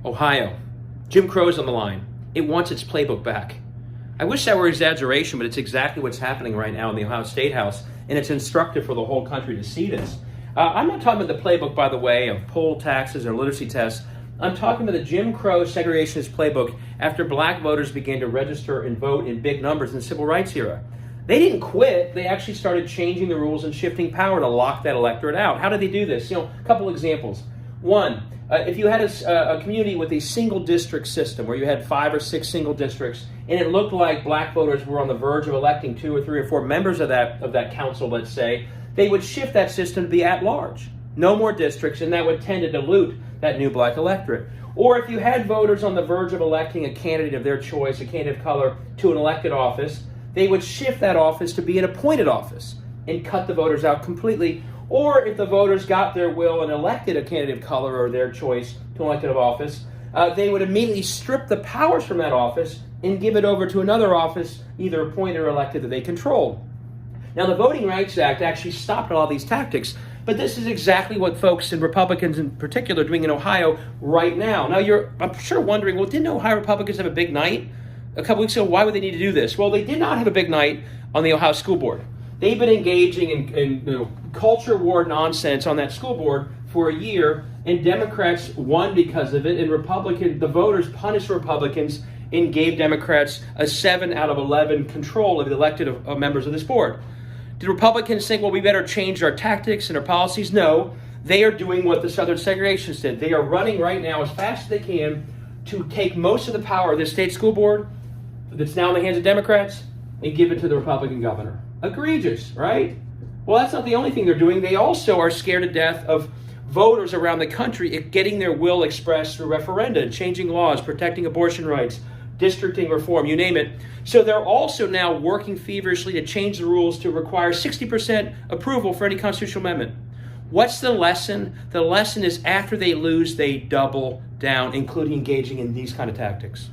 Ohio. Jim Crow's on the line. It wants its playbook back. I wish that were exaggeration, but it's exactly what's happening right now in the Ohio State House, and it's instructive for the whole country to see this. I'm not talking about the playbook, by the way, of poll taxes or literacy tests. I'm talking about the Jim Crow segregationist playbook after black voters began to register and vote in big numbers in the civil rights era. They didn't quit. They actually started changing the rules and shifting power to lock that electorate out. How did they do this? A couple examples. One, if you had a community with a single district system where you had 5 or 6 single districts, and it looked like black voters were on the verge of electing 2 or 3 or 4 members of that council, let's say, they would shift that system to be at large. No more districts, and that would tend to dilute that new black electorate. Or if you had voters on the verge of electing a candidate of their choice, a candidate of color, to an elected office, they would shift that office to be an appointed office and cut the voters out completely. Or if the voters got their will and elected a candidate of color or their choice to an elected office, they would immediately strip the powers from that office and give it over to another office, either appointed or elected, that they controlled. Now, the Voting Rights Act actually stopped all these tactics, but this is exactly what folks and Republicans in particular are doing in Ohio right now. Now, I'm sure wondering, well, didn't Ohio Republicans have a big night a couple weeks ago? Why would they need to do this? Well, they did not have a big night on the Ohio School Board. They've been engaging in culture war nonsense on that school board for a year, and Democrats won because of it, and the voters punished Republicans and gave Democrats a 7 out of 11 control of the elected members of this board. Did Republicans think, well, we better change our tactics and our policies? No, they are doing what the Southern segregationists did. They are running right now as fast as they can to take most of the power of this state school board that's now in the hands of Democrats and give it to the Republican governor. Egregious, right? Well, that's not the only thing they're doing. They also are scared to death of voters around the country getting their will expressed through referenda, changing laws, protecting abortion rights, districting reform, you name it. So they're also now working feverishly to change the rules to require 60% approval for any constitutional amendment. What's the lesson? The lesson is after they lose, they double down, including engaging in these kind of tactics.